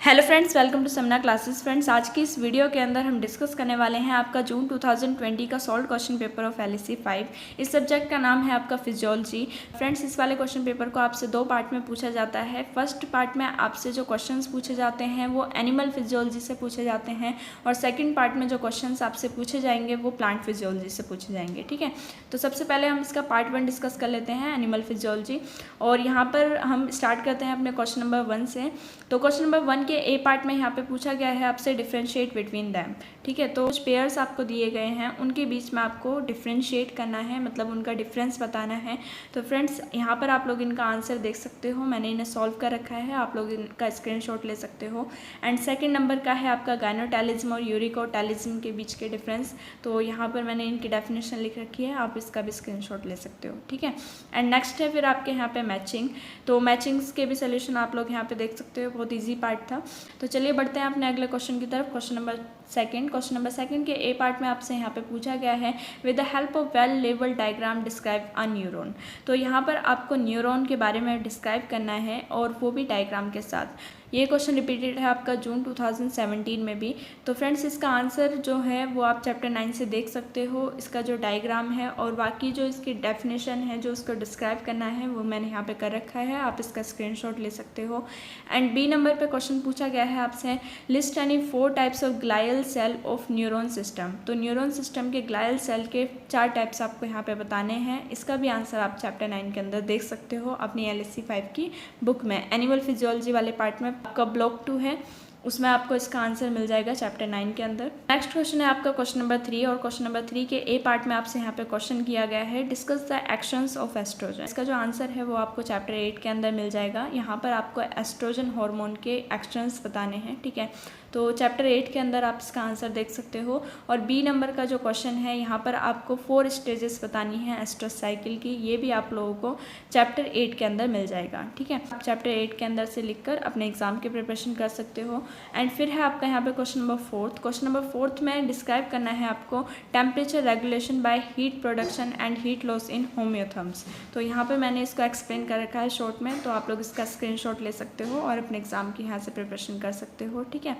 Hello friends, welcome to Samna classes. Friends, आज की इस वीडियो के अंदर हम डिस्कस करने वाले हैं आपका जून 2020 का solve question paper of LAC 5। इस सब्जेक्ट का नाम है आपका फिजियोलॉजी। फ्रेंड्स, इस वाले क्वेश्चन पेपर को आपसे दो पार्ट में पूछा जाता है। फर्स्ट पार्ट में आपसे जो क्वेश्चंस पूछे जाते हैं वो एनिमल फिजियोलॉजी से पूछे जाते हैं, और सेकेंड पार्ट में जो क्वेश्चन आपसे पूछे जाएंगे वो प्लांट फिजियोलॉजी से पूछे जाएंगे। ठीक है, तो सबसे पहले हम इसका पार्ट 1 डिस्कस कर लेते हैं, एनिमल फिजियोलॉजी। और यहाँ पर हम स्टार्ट करते हैं अपने क्वेश्चन नंबर 1 से। तो क्वेश्चन नंबर 1 के ए पार्ट में यहाँ पे पूछा गया है आपसे डिफ्रेंशिएट बिटवीन दैम। ठीक है, तो कुछ पेयर्स आपको दिए गए हैं, उनके बीच में आपको डिफ्रेंशिएट करना है, मतलब उनका डिफरेंस बताना है। तो फ्रेंड्स, यहाँ पर आप लोग इनका आंसर देख सकते हो, मैंने इन्हें सॉल्व कर रखा है, आप लोग इनका स्क्रीनशॉट ले सकते हो। एंड सेकंड नंबर का है आपका गायनोटैलिज्म और यूरिकोटैलिज्म के बीच के डिफरेंस। तो यहाँ पर मैंने इनकी डेफिनेशन लिख रखी है, आप इसका भी स्क्रीनशॉट ले सकते हो। ठीक है, एंड नेक्स्ट है फिर आपके यहाँ पे मैचिंग। तो मैचिंग्स के भी सोल्यूशन आप लोग यहाँ पे देख सकते हो, बहुत ईजी पार्ट था। तो चलिए बढ़ते हैं अपने अगले क्वेश्चन की तरफ। क्वेश्चन नंबर सेकंड के ए पार्ट में आपसे यहाँ पे पूछा गया है, with the help of well labelled diagram describe a neuron. तो यहाँ पर आपको न्यूरॉन के बारे में डिस्क्राइब करना है, और वो भी डायग्राम के साथ। ये क्वेश्चन रिपीटेड है आपका जून 2017 में भी। तो फ्रेंड्स, इसका आंसर जो है वो आप चैप्टर 9 से देख सकते हो। इसका जो डायग्राम है और बाकी जो इसकी डेफिनेशन है, जो उसको डिस्क्राइब करना है, वो मैंने यहाँ पे कर रखा है, आप इसका स्क्रीनशॉट ले सकते हो। एंड बी नंबर पे क्वेश्चन पूछा गया है आपसे, list any 4 types of glial cell of neuron system. तो न्यूरॉन सिस्टम के ग्लायल सेल के 4 टाइप्स आपको यहाँ पे बताने हैं। इसका भी आंसर आप चैप्टर 9 के अंदर देख सकते हो अपनी एलएसी 5 की बुक में। एनिमल फिजियोलॉजी वाले पार्ट में आपका ब्लॉक 2 है, उसमें आपको इसका आंसर मिल जाएगा चैप्टर 9 के अंदर। नेक्स्ट क्वेश्चन है आपका क्वेश्चन नंबर 3, और क्वेश्चन नंबर 3 के ए पार्ट में आपसे यहाँ पे क्वेश्चन किया गया है, discuss the actions of oestrogen. इसका जो आंसर है वो आपको चैप्टर 8 के अंदर मिल जाएगा। यहाँ पर आपको एस्ट्रोजन हार्मोन के एक्शंस बताने हैं। ठीक है, तो चैप्टर 8 के अंदर आप इसका आंसर देख सकते हो। और बी नंबर का जो क्वेश्चन है, यहाँ पर आपको 4 स्टेजेस बतानी है एस्ट्रस साइकिल की। ये भी आप लोगों को चैप्टर 8 के अंदर मिल जाएगा। ठीक है, आप चैप्टर 8 के अंदर से लिखकर अपने एग्जाम की प्रिपरेशन कर सकते हो। एंड फिर है आपका यहाँ पे क्वेश्चन नंबर 4। क्वेश्चन नंबर 4 में डिस्क्राइब करना है आपको temperature regulation by heat production and heat loss in homeotherms. तो यहाँ पे मैंने इसको एक्सप्लेन कर रखा है शॉर्ट में, तो आप लोग इसका स्क्रीनशॉट ले सकते हो और अपने एग्जाम की यहाँ से प्रिपरेशन कर सकते हो। ठीक है,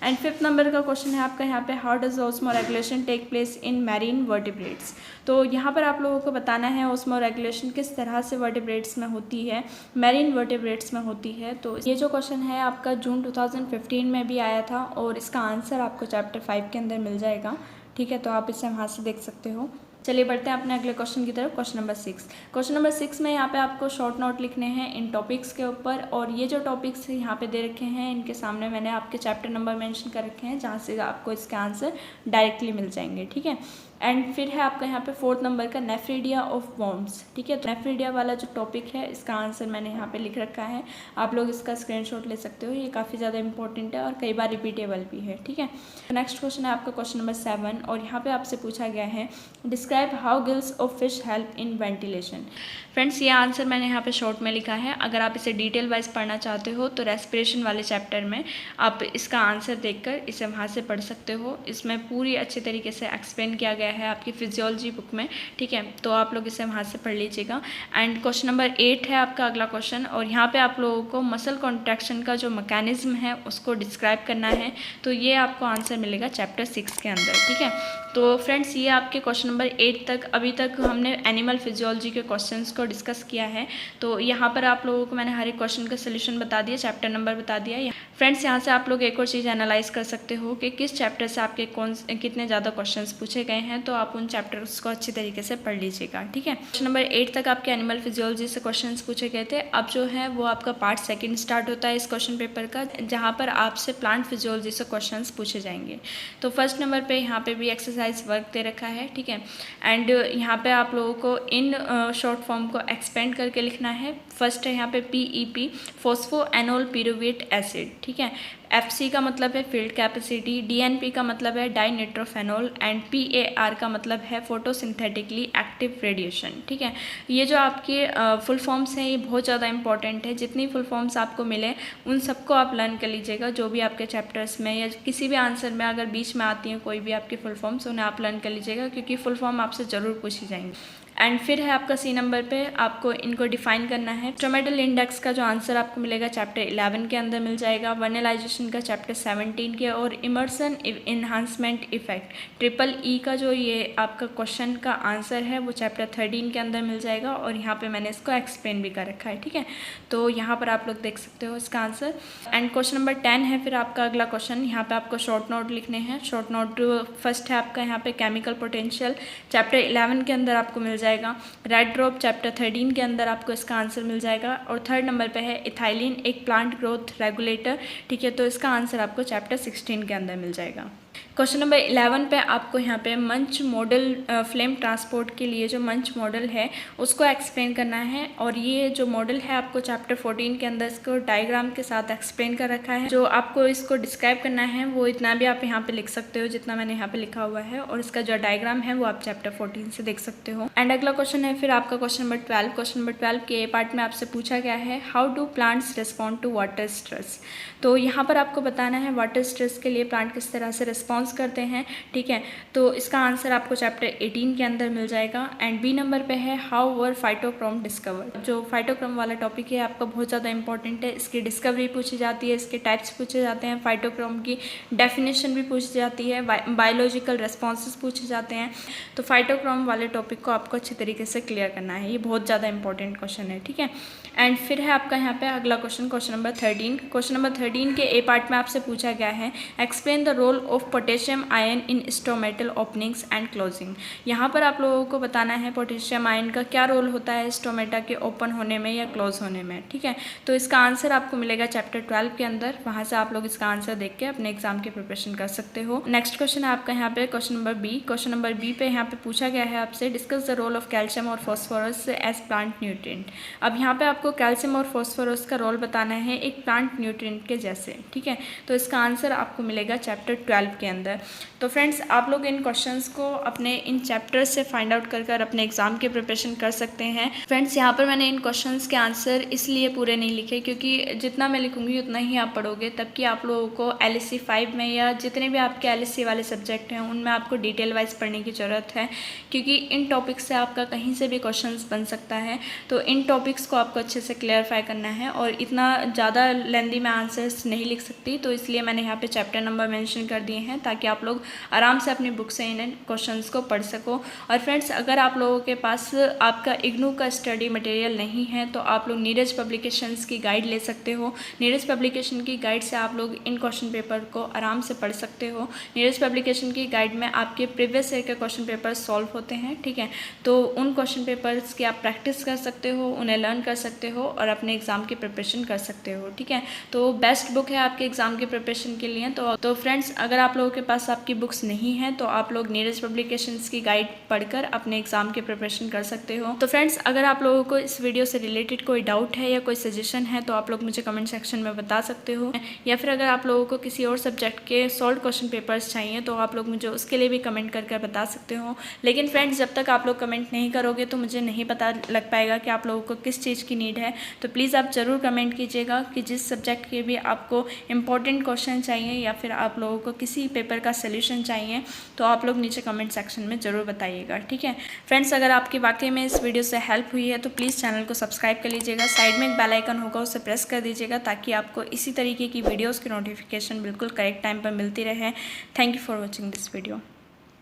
एंड 5th नंबर का क्वेश्चन है आपका यहाँ पे, how does osmoregulation take place in marine vertebrates. तो यहाँ पर आप लोगों को बताना है ऑस्मो रेगुलेशन किस तरह से वर्टिब्रेट्स में होती है, मैरीन वर्टिब्रेट्स में होती है। तो ये जो क्वेश्चन है आपका जून 2015 में भी आया था, और इसका आंसर आपको चैप्टर 5 के अंदर मिल जाएगा। ठीक है, तो आप इसे वहाँ से देख सकते हो। चलिए बढ़ते हैं अपने अगले क्वेश्चन की तरफ। Question number 6। क्वेश्चन नंबर 6 में यहाँ पे आपको शॉर्ट नोट लिखने हैं इन टॉपिक्स के ऊपर, और ये जो टॉपिक्स यहाँ पे दे रखे हैं, इनके सामने मैंने आपके चैप्टर नंबर मेंशन कर रखे हैं, जहाँ से आपको इसके आंसर डायरेक्टली मिल जाएंगे। ठीक है, एंड फिर है आपका यहाँ पे 4th नंबर का नेफ्रीडिया ऑफ वॉर्म्स। ठीक है, तो नेफ्रीडिया वाला जो टॉपिक है, इसका आंसर मैंने यहाँ पे लिख रखा है, आप लोग इसका स्क्रीनशॉट ले सकते हो। ये काफ़ी ज़्यादा इंपॉर्टेंट है और कई बार रिपीटेबल भी है। ठीक है, नेक्स्ट क्वेश्चन है आपका क्वेश्चन नंबर 7, और यहाँ पे आपसे पूछा गया है, describe how gills of fish help in ventilation. Friends, ये आंसर मैंने यहाँ पे शॉर्ट में लिखा है। अगर आप इसे डिटेल वाइज पढ़ना चाहते हो तो रेस्पिरेशन वाले चैप्टर में आप इसका आंसर देखकर इसे वहाँ से पढ़ सकते हो। इसमें पूरी अच्छे तरीके से एक्सप्लेन किया गया है आपकी फिजियोलॉजी बुक में। ठीक है, तो आप लोग इसे वहाँ से पढ़ लीजिएगा। एंड क्वेश्चन नंबर 8 है आपका अगला क्वेश्चन, और यहाँ पे आप लोगों को मसल कॉन्ट्रैक्शन का जो मैकेनिज्म है उसको डिस्क्राइब करना है। तो ये आपको आंसर मिलेगा चैप्टर 6 के अंदर। ठीक है, तो फ्रेंड्स, ये आपके क्वेश्चन नंबर 8 तक, अभी तक हमने एनिमल फिजियोलॉजी के क्वेश्चंस को डिस्कस किया है। तो यहाँ पर आप लोगों को मैंने हर एक क्वेश्चन का सोल्यूशन बता दिया, चैप्टर नंबर बता दिया। फ्रेंड्स, यहाँ से आप लोग एक और चीज़ एनालाइज कर सकते हो कि किस चैप्टर से आपके कितने ज़्यादा क्वेश्चंस पूछे गए हैं, तो आप उन चैप्टर्स को अच्छी तरीके से पढ़ लीजिएगा। ठीक है, क्वेश्चन नंबर 8 तक आपके एनिमल फिजियोलॉजी से क्वेश्चन पूछे गए थे। अब जो है वो आपका पार्ट 2 स्टार्ट होता है इस क्वेश्चन पेपर का, जहाँ पर आपसे प्लांट फिजियोलॉजी से क्वेश्चन पूछे जाएंगे। तो फर्स्ट नंबर पर यहाँ पर भी एक्सरसाइज वर्क दे रखा है। ठीक है, एंड यहाँ पे आप लोगों को इन शॉर्ट फॉर्म को एक्सपेंड करके लिखना है। फर्स्ट है यहाँ पे PEP, फोस्फो एनोल पिरुवेट एसिड। ठीक है, FC का मतलब है फील्ड कैपेसिटी, DNP का मतलब है डाई नाइट्रोफेनॉल, एंड PAR का मतलब है फोटोसिंथेटिकली एक्टिव रेडिएशन। ठीक है, ये जो आपके फुल फॉर्म्स हैं ये बहुत ज़्यादा इंपॉर्टेंट है। जितनी फुल फॉर्म्स आपको मिले उन सबको आप लर्न कर लीजिएगा। जो भी आपके चैप्टर्स में या किसी भी आंसर में अगर बीच में आती हैं कोई भी आपकी फुल फॉर्म्स, उन्हें आप लर्न कर लीजिएगा, क्योंकि फुल फॉर्म आपसे ज़रूर पूछी जाएंगी। एंड फिर है आपका सी नंबर पे आपको इनको डिफाइन करना है। स्टोमेटल इंडेक्स का जो आंसर आपको मिलेगा चैप्टर 11 के अंदर मिल जाएगा, वर्नलाइजेशन का चैप्टर 17 के, और Emerson enhancement effect triple E का जो ये आपका क्वेश्चन का आंसर है वो चैप्टर 13 के अंदर मिल जाएगा, और यहाँ पे मैंने इसको एक्सप्लेन भी कर रखा है। ठीक है, तो यहाँ पर आप लोग देख सकते हो इसका आंसर। एंड क्वेश्चन नंबर 10 है फिर आपका अगला क्वेश्चन। यहाँ पे आपको शॉर्ट नोट लिखने हैं। शॉर्ट नोट फर्स्ट है आपका यहाँ पे केमिकल पोटेंशियल, चैप्टर 11 के अंदर आपको मिल जाएगा। रेड ड्रॉप चैप्टर 13 के अंदर आपको इसका आंसर मिल जाएगा। और थर्ड नंबर पे है इथाइलिन एक प्लांट ग्रोथ रेगुलेटर। ठीक है, तो इसका आंसर आपको चैप्टर 16 के अंदर मिल जाएगा। क्वेश्चन नंबर 11 पे आपको यहाँ पे मंच मॉडल फ्लेम ट्रांसपोर्ट के लिए जो मंच मॉडल है उसको एक्सप्लेन करना है, और ये जो मॉडल है आपको चैप्टर 14 के अंदर इसको डायग्राम के साथ एक्सप्लेन कर रखा है। जो आपको इसको डिस्क्राइब करना है वो इतना भी आप यहाँ पे लिख सकते हो जितना मैंने यहाँ पे लिखा हुआ है, और इसका जो डायग्राम है वो आप चैप्टर 14 से देख सकते हो। एंड अगला क्वेश्चन है फिर आपका क्वेश्चन नंबर 12। क्वेश्चन नंबर 12 के पार्ट में आपसे पूछा गया है how do plants respond to water stress. तो यहाँ पर आपको बताना है वाटर स्ट्रेस के लिए प्लांट किस तरह से रिस्पॉन्स करते हैं। ठीक है, तो इसका आंसर आपको चैप्टर 18 के अंदर मिल जाएगा। एंड बी नंबर पे है हाउ वर फाइटोक्रोम डिस्कवर। जो फाइटोक्रोम वाला टॉपिक है आपका बहुत ज़्यादा इंपॉर्टेंट है। इसकी डिस्कवरी पूछी जाती है, इसके टाइप्स पूछे जाते हैं, फाइटोक्रोम की डेफिनेशन भी पूछी जाती है, बायोलॉजिकल रेस्पॉन्सेज पूछे जाते हैं। तो फाइटोक्रोम वाले टॉपिक को आपको अच्छे तरीके से क्लियर करना है, ये बहुत ज़्यादा इंपॉर्टेंट क्वेश्चन है। ठीक है, एंड फिर है आपका यहाँ पे अगला question, question number 13। Question number 13 के ए पार्ट में आपसे पूछा गया है explain the role of potassium ion in stomatal openings and closing. यहाँ पर आप लोगों को बताना है पोटेशियम आयन का क्या रोल होता है स्टोमेटा के ओपन होने में या क्लोज होने में। ठीक है, तो इसका आंसर आपको मिलेगा चैप्टर 12 के अंदर, वहाँ से आप लोग इसका आंसर देख के अपने एग्जाम की प्रिपरेशन कर सकते हो। नेक्स्ट क्वेश्चन है आपका यहाँ पे question number B. Question number B पे यहाँ पे पूछा गया है आपसे discuss the role of calcium और फॉस्फोरस एज प्लांट न्यूट्रिएंट। अब यहाँ पे आपको कैल्शियम और फॉस्फोरस का रोल बताना है एक प्लांट न्यूट्रिएंट के जैसे। ठीक है, तो इसका आंसर आपको मिलेगा चैप्टर 12 के अंदर। तो फ्रेंड्स आप लोग इन क्वेश्चंस को अपने इन चैप्टर्स से फाइंड आउट कर अपने एग्जाम की प्रिपरेशन कर सकते हैं। फ्रेंड्स यहाँ पर मैंने इन क्वेश्चंस के आंसर इसलिए पूरे नहीं लिखे क्योंकि जितना मैं लिखूंगी उतना ही आप पढ़ोगे, तब कि आप लोगों को LSC 5 में या जितने भी आपके LSC वाले सब्जेक्ट हैं उनमें आपको डिटेल वाइज पढ़ने की ज़रूरत है, क्योंकि इन टॉपिक्स से आपका कहीं से भी क्वेश्चंस बन सकता है। तो इन टॉपिक्स को आपको अच्छे से क्लियरफाई करना है, और इतना ज़्यादा लेंदी मैं आंसर्स नहीं लिख सकती, तो इसलिए मैंने यहाँ पे चैप्टर नंबर मेंशन कर दिए हैं ताकि आप लोग आराम से अपनी बुक से इन क्वेश्चंस को पढ़ सको। और फ्रेंड्स अगर आप लोगों के पास आपका इग्नू का स्टडी मटेरियल नहीं है तो आप लोग नीरज पब्लिकेशंस की गाइड ले सकते हो। नीरज पब्लिकेशन की गाइड से आप लोग इन क्वेश्चन पेपर को आराम से पढ़ सकते हो। नीरज पब्लिकेशन की गाइड में आपके प्रीवियस ईयर के क्वेश्चन पेपर सॉल्व होते हैं। ठीक है, तो उन क्वेश्चन पेपर्स की आप प्रैक्टिस कर सकते हो, उन्हें लर्न कर सकते हो और अपने एग्जाम की प्रिपरेशन कर सकते हो। ठीक है, तो बेस्ट बुक है आपके एग्जाम की प्रिपरेशन के लिए। तो फ्रेंड्स अगर आप लोगों के पास आपकी बुक्स नहीं है तो आप लोग नीरज पब्लिकेशंस की गाइड पढ़कर अपने एग्जाम की प्रिपरेशन कर सकते हो। तो फ्रेंड्स अगर आप लोगों को इस वीडियो से रिलेटेड कोई डाउट है या कोई सजेशन है तो आप लोग मुझे कमेंट सेक्शन में बता सकते हो, या फिर अगर आप लोगों को किसी और सब्जेक्ट के सॉल्व क्वेश्चन पेपर्स चाहिए तो आप लोग मुझे उसके लिए भी कमेंट करके बता सकते हो। लेकिन फ्रेंड्स जब तक आप लोग कमेंट नहीं करोगे तो मुझे नहीं पता लग पाएगा कि आप लोगों को किस चीज़ की नीड है। तो प्लीज़ आप ज़रूर कमेंट कीजिएगा कि जिस सब्जेक्ट के भी आपको इंपॉर्टेंट क्वेश्चन चाहिए या फिर आप लोगों को किसी पेपर का सोल्यूशन चाहिए तो आप लोग नीचे कमेंट सेक्शन में ज़रूर बताइएगा। ठीक है फ्रेंड्स, अगर आपकी वाकई में इस वीडियो से हेल्प हुई है तो प्लीज़ चैनल को सब्सक्राइब कर लीजिएगा। साइड में एक बेल आइकन होगा, उसे प्रेस कर दीजिएगा ताकि आपको इसी तरीके की वीडियोज़ की नोटिफिकेशन बिल्कुल करेक्ट टाइम पर मिलती रहे। Thank you for watching this video.